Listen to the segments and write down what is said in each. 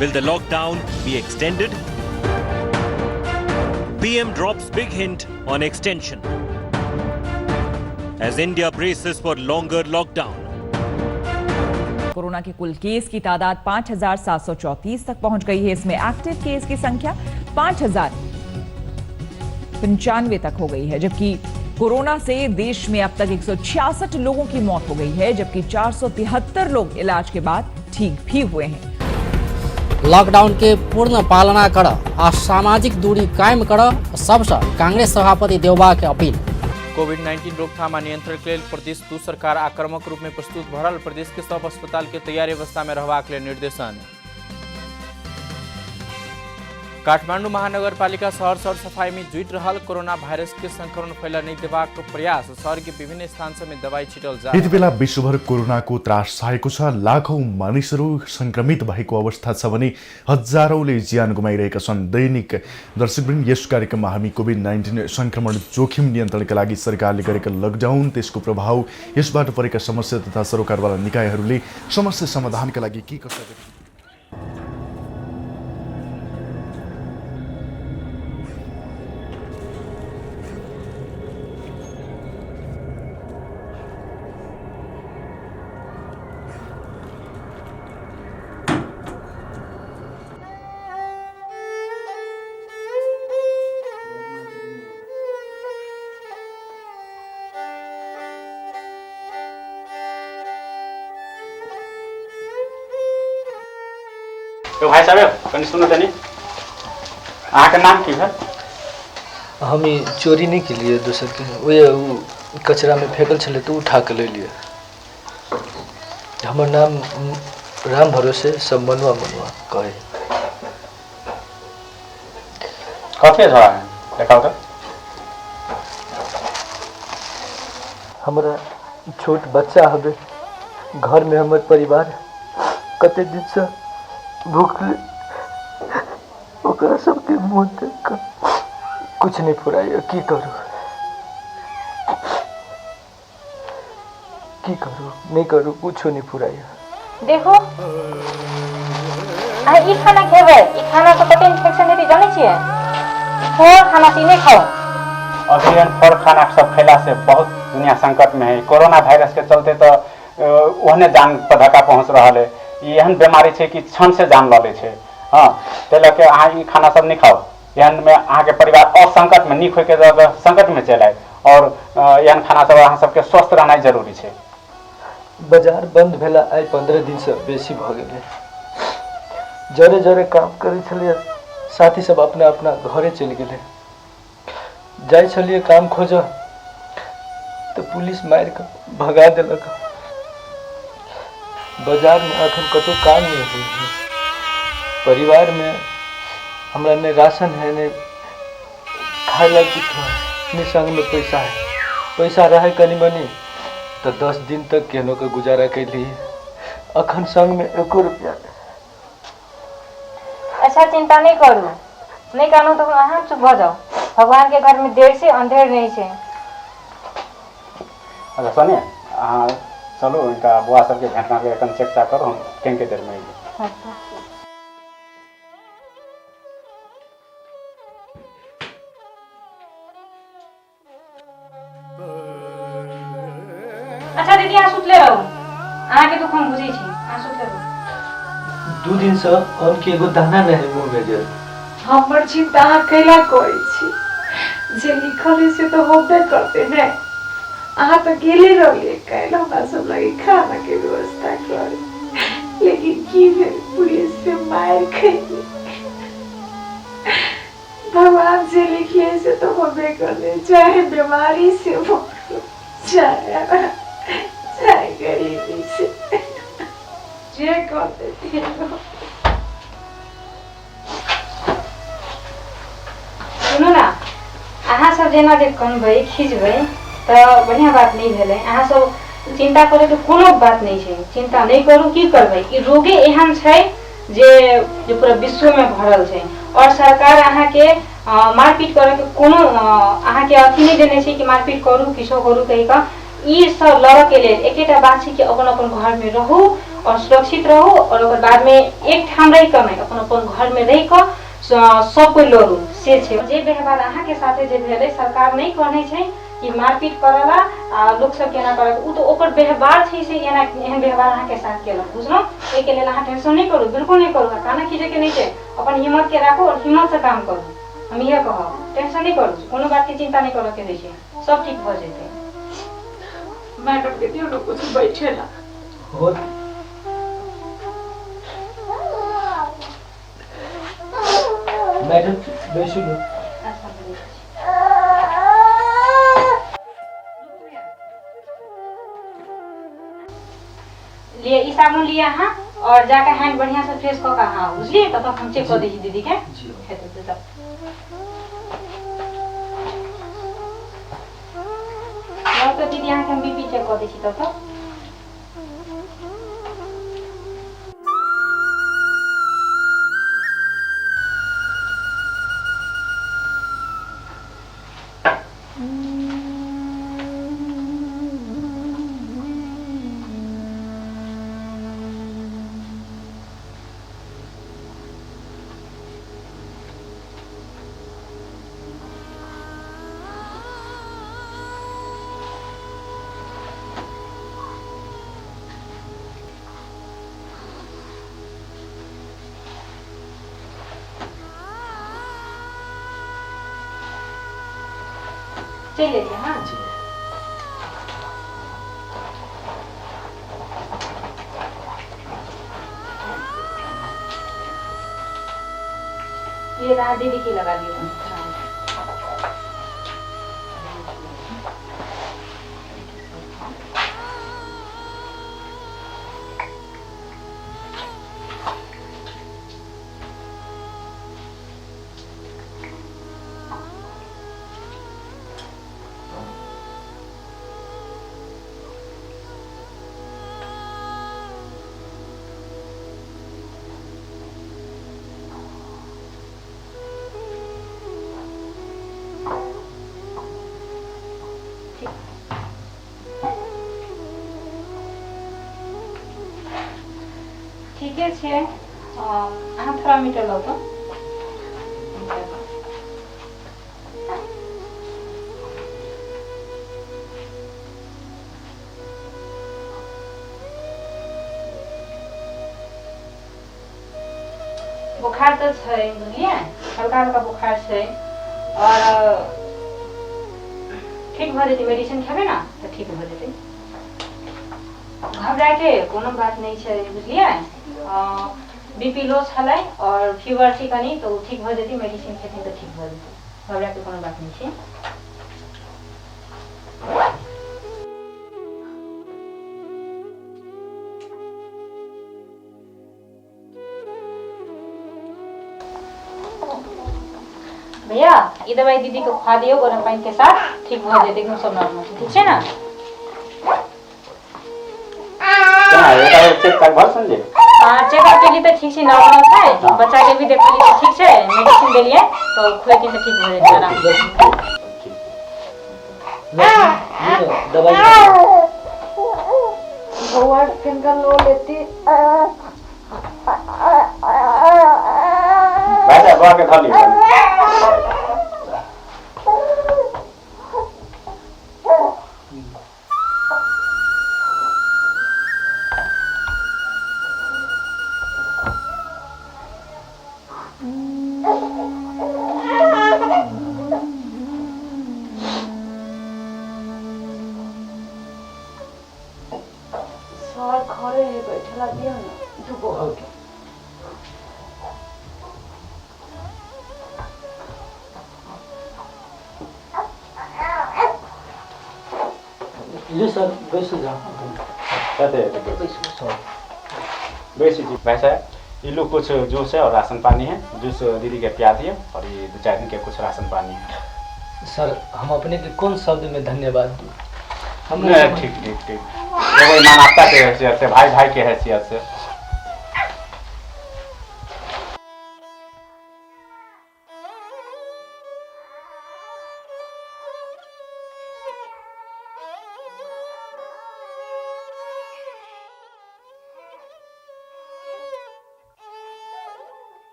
Will the lockdown be extended? PM drops big hint on extension as India braces for longer lockdown. Corona के कुल case की तादाद 5,734 तक पहुंच गई है। इसमें एक्टिव केस की संख्या 5,095 तक हो गई है, जबकि कोरोना से देश में अब तक 166 लोगों की मौत हो गई है, जबकि 473 लोग इलाज के बाद ठीक भी हुए हैं। लॉकडाउन के पूर्ण पालना कर आ सामाजिक दूरी कायम कर सबसे कांग्रेस सभापति देवबा के अपील। कोविड-19 रोकथाम आ नियंत्रण के लिए प्रदेश दू सरकार आक्रामक रूप में प्रस्तुत भरल। प्रदेश के सब अस्पताल के तैयारी अवस्था में रहबाक लेल निर्देशन। काठमांडू महानगर पालिका शहर सफाई में जुट रहल। कोरोना भाइरस के संक्रमण फैला नहीं देबाक प्रयास। शहर के विभिन्न स्थान में दवाई छिटल जा। यति बेला विश्वभर कोरोनाको त्रास छाएको छ। लाखौं मानिसहरू संक्रमित भएको अवस्था छ भने हजारौंले ज्यान गुमाइरहेका छन् दैनिक। दर्शकवृन्द, यस कार्यक्रममा हामी कोभिड-19 संक्रमण जोखिम नियन्त्रणका लागि सरकारले गरेका लकडाउन, त्यसको प्रभाव, यसबाट परेका समस्या तथा सरकारवाला निकायहरूले समस्या समाधानका लागि के कसो गर्छन्। तो भाई साहब कहीं सुनो तनी, अहाँ के नाम की है? हम चोरी नहीं के लिए दूसर के वो कचरा में फेंकल छले तो उठा के ले लिए। हमर नाम राम भरोसे सब मनुआ कहे। कथी झोड़ा है देखाओ तो। हमारा छोट बच्चा हवे, घर में हमर परिवार कते दिन से भूखले, ओकरा सबके मुँह देख कर कुछ नहीं फुराइए। की करूँ नहीं करूँ, कुछ नहीं फुराइए। देखो ई खाना खेबे, ई खाना तो कते इन्फेक्शन हेती जाने छिए। फोर खाना नहीं खाओ। अभी फोर खाना सब खैला से बहुत दुनिया संकट में है। कोरोना वायरस के चलते तो ओहने जान पर धक्का पहुँच रहा है। एहन बीमारी है कि क्षण से जान ले छे। हाँ, तेल के अहाँ ई खाना सब नहीं खाओ। एहन में अहाँ के परिवार और संकट में निक होके संकट में चल आए। और एहन खाना सब अहाँ सबके स्वस्थ रहना जरूरी है। बाजार बंद भेला आई 15 दिन से बेसी भ गेले। जरे जरे काम करे छलिए, साथी सब अपना अपना घरे चल गेले। जाय छलिए काम खोज तो पुलिस मार के भगा देलक। बाजार में अखन कतो काम नहीं है। परिवार में हमरा ने राशन है, ने खाए ला कुछ है, ने संग में पैसा रहे कनी मनी तो 10 दिन तक केनो के गुजारा कैली। अखन संग में 1 रुपया। अच्छा, चिंता नहीं करू, नहीं कानू तो अहाँ चुप हो जाओ। भगवान के घर में देर से अंधेर नहीं है। अच्छा सुनिए, चलो इनका बुआ सबके भेंटना के कन चेक करो, हम केंके देर में आएंगे। अच्छा दीदी, अहाँ सुतले रहू। अहाँ के दुख हम बुझे छी, अहाँ सुतले रहू। 2 दिन से अन्न के एगो दाना नहीं मुंह में गेल। हमर चिंता अहाँ कैला करै छी, जे लिखल है से तो होबे करते नहीं। अहाँ तो गेले रहिए काल्हि हमरा सब लगे खाना के व्यवस्था करे, लेकिन की भेल, पुलिस से मार खैली। भगवान से लिखिए से तो होबे करले, चाहे बीमारी से हो, चाहे गरीबी से, जे करते थे। सुनो ना, अहाँ सब जेना जे कनबै खिचबै तो बढ़िया बात नहीं भेले। अहाँ सब चिंता करे तो कोनो बात नहीं है। चिंता नहीं करू, की करबै। ई रोगे एहन छै जे पूरा विश्व में भरल छै। और सरकार अहाँ के मारपीट करे के कोनो अहाँ के अथी नहीं देने छै कि मारपीट करू, किछो करू कहि का। ई सब लड़ के लेल एकेटा बात छै कि अपन अपन घर में रहू और सुरक्षित रहू और ओकर बाद में एक ठाम रह कर अपन अपन घर में रह कर सब कोई लड़ू से छै। जे व्यवहार अहाँ के साथे जे भेलै सरकार नहीं कहने छै कि मारपीट करला आ लोग सब केना करत उ तो ओकर व्यवहार छै से एना एहन व्यवहार अहाँ के साथ केलक बुझलो। ए के लेल अहाँ टेंशन नहीं करू, बिल्कुल नहीं करू, काना खींचे के नहीं छै। अपन हिम्मत के राखू और हिम्मत से काम करू। हम ये कहब टेंशन नहीं करू, कोनो बात की चिंता नहीं करे के दै छै, सब ठीक भ जेतै। मैडम के दियो न कुछ बैठे ना हो मैडम बैसू लो। लिए ई साबुन लिया हाँ और जाकर हैंड बढ़िया से फ्रेश कर हाँ बुझलिए। तब तक हम चेक कर दीजिए दीदी के। तो दीदी यहाँ के हम बीपी चेक कर दीजिए तब तक। चल लीजिए हाँ जी। ये रात दीदी की लगा दी ठीके छै। अहाँ थर्मामीटर लो तो बुखार तो छै बुझलिए, हल्का हल्का बुखार छै और ठीक भ जेतै। मेडिसिन खेबै ना तो ठीक भ जेतै, घबराए के कोनो बात नहीं छै बुझलिए। बीपी लो छलै और फीवर छै कनी तो ठीक भ जेतै, मेडिसिन खेथिन तो ठीक भ जेतै, घबराए के कोनो बात नहीं छै। भैया ये दवाई दीदी को खा दियो गरम पानी के साथ, ठीक भ जेतै एकदम सब नॉर्मल छै, ठीक छै ना। चेकअप के लिए तो ठीक है नॉर्मल है, बच्चा के भी देखलिए तो ठीक है, मेडिसिन देलिए तो खुएती तो ठीक हो जाएगा आराम से। दवाई भगवान फिंगर लो लेती बैठा बुआ के खा ली। घरे बैठला दिया ना दुगो ये सर बैठ जा बेसी जी वैसे ये लोग कुछ जूस है और राशन पानी है, जूस दीदी के पिया दिए और ये 2-4 दिन के कुछ राशन पानी है। सर हम अपने के कौन शब्द में धन्यवाद दूं? हम ठीक ठीक ठीक एगो ईमान आपका के हैसियत से, भाई भाई के हैसियत से।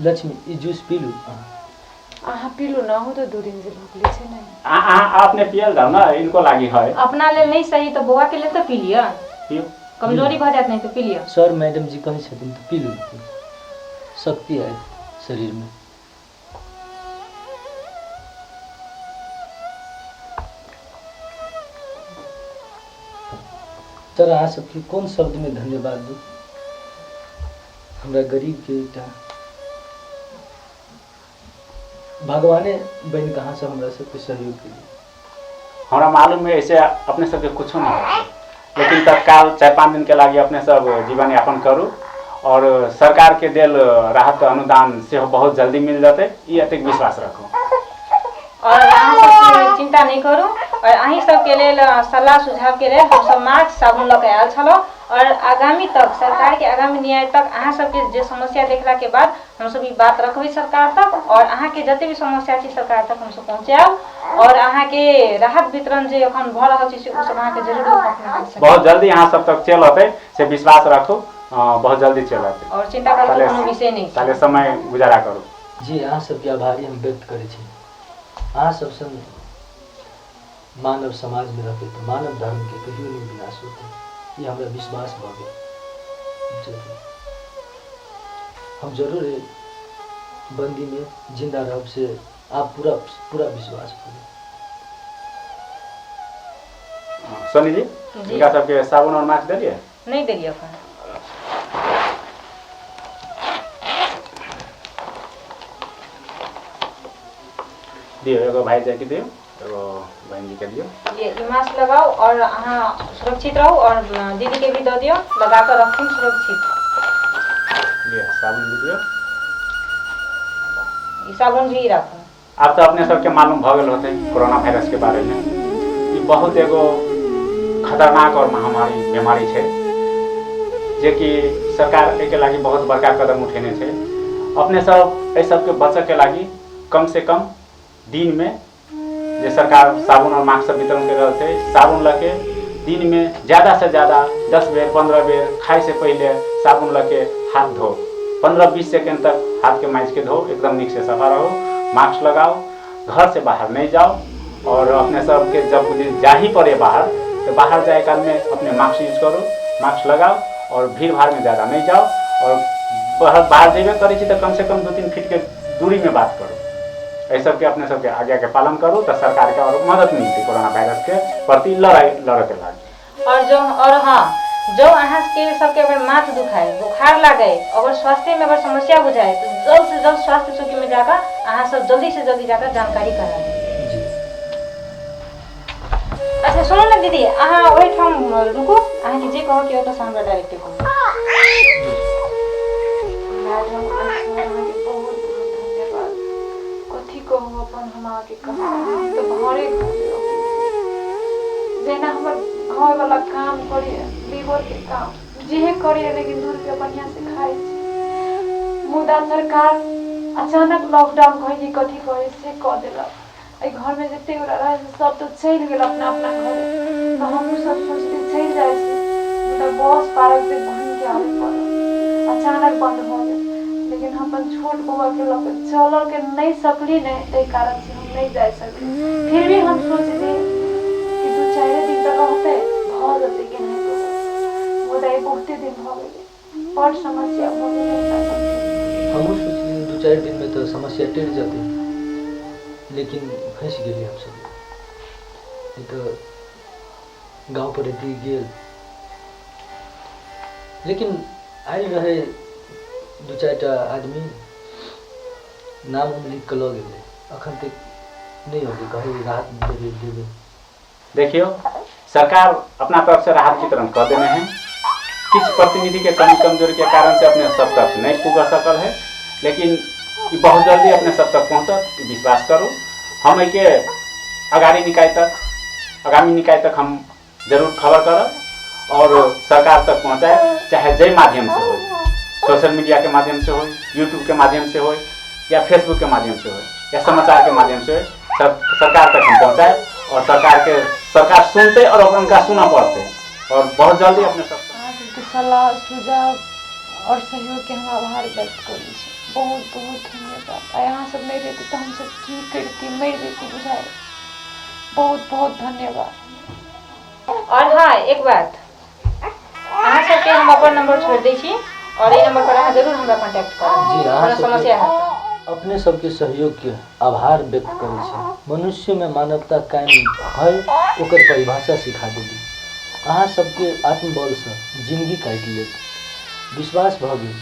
लक्ष्मी ई जूस पी लू अहाँ पीलू ना हो तो 2 दिन से भूखले छे नहीं आपने पियल जाओ ना, इनको लागी है। अपना लेल नहीं सही तो बौआ के लिए तो पी लिया, पियो। कमजोरी भऽ जात नहीं तो पी लिया। सर मैडम जी कहे छथिन तो पी लू, शक्ति है शरीर में। सर अहाँ सबके कौन शब्द में धन्यवाद दू, हमरा गरीब के एकटा भगवाने बन कहाँ से हमरा सबके सहयोग के लिए। हमरा मालूम है ऐसे अपने सबके कुछ नहीं है, लेकिन तत्काल 4-5 दिन के लागी अपने सब जीवन यापन करू और सरकार के देल राहत अनुदान से बहुत जल्दी मिल जाते, ये अतिक विश्वास रखो। और अहाँ सब चिंता नहीं करू और अहीं सबके लेल सलाह सुझाव के लेल हम सब मास्क साबुन लऽ के आयल छलो और आगामी तक सरकार के आगामी न्याय तक अहाँ सबके जे समस्या देखला के बाद हम सब ई बात रखबै सरकार तक और अहाँ के जते भी समस्या छै सरकार तक हम सब पहुँचाएब और अहाँ के राहत वितरण जे अखन भऽ रहल छै से ओ सब अहाँ के जरूर अपना बहुत जल्दी अहाँ सब तक चल अतै से विश्वास रखो, बहुत जल्दी चल अतै और चिंता करबाक कोनो विषय नहीं ताले समय गुजारा करू। जी अहाँ सबके आभारी हम व्यक्त करै छी। अहाँ सब संग मानव समाज में रहते तो मानव धर्म के कहियो नहीं विनाश होते, ये हमारा विश्वास भऽ गेल। हम जरूर बंदी में जिंदा रहब से आप पूरा विश्वास करें। सोनी जी इनका सबके साबुन और मास्क दिलिए? नहीं दिलिए अखन। दियो एगो भाई जाके दियो, एगो बहन जी के दियो। ये मास्क लगाओ और अहाँ सुरक्षित रहो और दीदी के भी दे दियो, लगा कर रखूं सुरक्षित। ये साबुन भी दियो, ये साबुन भी रखो। आप तो अपने सबके मालूम भ गेल होते कोरोना वायरस के बारे में, ये बहुत एगो खतरनाक और महामारी बीमारी है जे कि सरकार एक लागी बहुत बड़का कदम उठेने छे। अपने सब ए सबके बचे के लागी कम से कम दिन में जे सरकार साबुन और मास्क वितरण कर रहे थे, साबुन लगे दिन में ज़्यादा से ज़्यादा 10 बेर 15 बेर खाए से पहले साबुन लगे हाथ धो, 15-20 सेकेंड तक हाथ के माइज के धो, एकदम नीक से सफा रहो, मास्क लगाओ, घर से बाहर नहीं जाओ और अपने सबके जब जा ही पड़े बाहर तो बाहर जाए काल में अपने मास्क यूज करो, मास्क लगाओ और भीड़ भाड़ में ज़्यादा नहीं जाओ और बाहर जेबे करे तो कम से कम 2-3 फीट के दूरी में बात करो। ये सबके अपने सबके आज्ञा के पालन करो तो सरकार के और मदद मिलती कोरोना वायरस के प्रति लड़े के लागी। और हाँ जो अहाँ के सबके अगर माथ दुखाए, बुखार लगे, अगर स्वास्थ्य में अगर समस्या बुझाए तो जल्द से जल्द स्वास्थ्य चौकी में जाकर अहाँ सब जल्दी से जल्दी जाकर जानकारी करा दें। अच्छा सुनो ना दीदी, अहाँ वही ठाम रुको, अहाँ के जे कहो कि ओटा हमरा डायरेक्ट कहो। मैडम अहाँ के बहुत धन्यवाद। कथी कहूँ अपन हमरा के कहा तो घरे जेना हमर घर वाला काम करे, लीवर के काम जे करे, लेकिन 2 रुपया बढ़िया से खाए छी। मुदा सरकार अचानक लॉकडाउन कहे जी कथी करे से कह देलक। ए घर में जते रहे सब तो चल गेल अपना अपना घर, तो हम सब सोचते चल जाए छी, मुदा बस पार्क से घूम के आवे पड़ल, अचानक बंद हो गए। लेकिन हम अपन छोट बउआ के लके चल के नहीं सकली नहीं, ते कारण से हम नहीं जा सकली। फिर भी हम सोचली कि 2-4 दिन तक रहते भ जते के नहीं तो मुदा बहुते दिन भ गेले, बड़ समस्या भ गेले। हम सोचली 2-4 दिन में तो समस्या टेर जाती, लेकिन फंस गए हम सब। ये तो गाँव पर दी गेल, लेकिन आई रहे 2-4 आदमी नाम लिख के लग गए, अखन तक नहीं होगी कहीं राहत देवे। देखियो सरकार अपना तरफ से राहत वितरण कर देने हैं, कुछ प्रतिनिधि के कमी कमजोरी के कारण से अपने सब तक नहीं पुग सकल है, लेकिन ये बहुत जल्दी अपने सब तक पहुँचत, विश्वास करो। हम के आगामी निकाय तक हम जरूर खबर करब और सरकार तक पहुँचाए, चाहे जय माध्यम से हो, सोशल मीडिया के माध्यम से हो, यूट्यूब के माध्यम से हो या फेसबुक के माध्यम से हो या समाचार के माध्यम से हो, सरकार तक हम पहुँचाए और सरकार सुनते और उनका सुना पड़ते और बहुत जल्दी अपने सब सलाह सुझाव और सहयोग के हम आभार व्यक्त करै छी। बहुत बहुत धन्यवाद। यहाँ सब नहीं रहती तो हम सब की करती, मर देती बुझाए। बहुत बहुत धन्यवाद। और हाँ एक बात, अहाँ सबके हम अपन नंबर छोड़ दै छी और ये नंबर पर अहाँ जरूर हमरा कांटेक्ट करब। जी, अहाँ कोनो समस्या है अपने सबके सहयोग के आभार व्यक्त करै छी। मनुष्य में मानवता कायम है ओकर परिभाषा सिखा देली। अहाँ सबके आत्मबल से जिंदगी काटि लेत, विश्वास भ गेल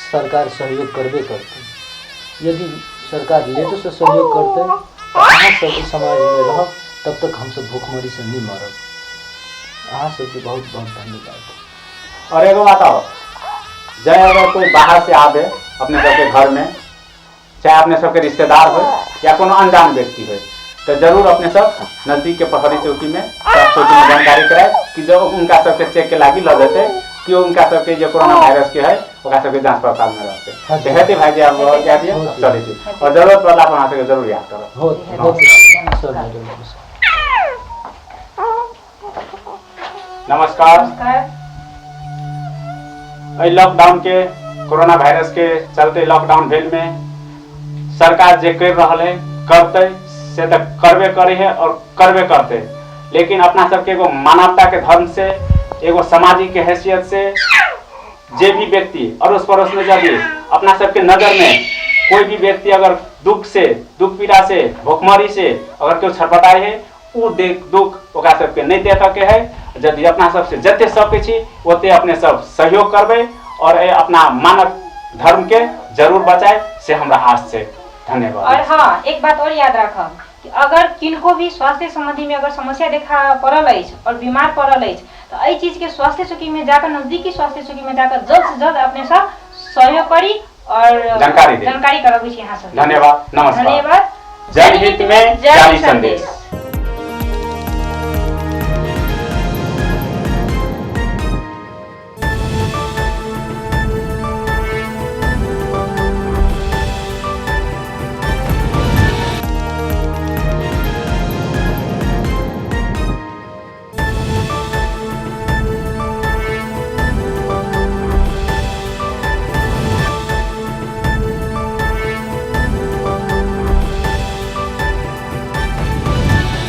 सरकार सहयोग करबे करते। यदि सरकार लेटो से सहयोग करते तो अहाँ सब समाज में रहब, तब तक हम सब भूखमरी से नहीं मरब। अहाँ सबके बहुत बहुत धन्यवाद। और एगो बात और, चाहे अगर कोई बाहर से आवे अपने सबके घर में, चाहे अपने सबके रिश्तेदार हो या कोनो अनजान व्यक्ति हो, तो जरूर अपने सब नजदीक के प्रहरी चौकी में जानकारी कराए कि जो उनका सबके चेक के लागी ल देते कि उनका सबके जो कोरोना वायरस के है ओकरा सबके जांच पड़ताल में रहते। हेते भाई जी आप क्या दिए चले छी और जरूरत पड़ला पर अहाँ सबके जरूर याद करब। बहुत नमस्कार। लॉकडाउन के कोरोना वायरस के चलते लॉकडाउन भेल में सरकार जे कर रहा है करते से तो करबे करे है और करबे करते, लेकिन अपना सबके एगो मानवता के धर्म से, एगो सामाजिक के हैसियत से जे भी व्यक्ति अड़ोस पड़ोस में यदि अपना सबके नजर में कोई भी व्यक्ति अगर दुख दुख पीड़ा से भूखमरी से अगर कोई छटपटाए है उ दुख ओकरा सबके नहीं देख के है। यदि अपना सबसे जते सके छी ओते अपने सब सहयोग करबे और अपना मानव धर्म के जरूर बचाए से हमरा आस से। धन्यवाद। और हाँ एक बात और याद रखब कि अगर किनको भी स्वास्थ्य संबंधी में अगर समस्या देखा पड़ल अछि और बीमार पड़ल अछि तो एहि चीज के स्वास्थ्य चौकी में जाकर, नजदीकी स्वास्थ्य चौकी में जाकर जल्द से जल्द अपने सब सहयोग करी और जानकारी कराबी छी यहाँ सब। धन्यवाद। नमस्कार। धन्यवाद। जनहित में जारी संदेश।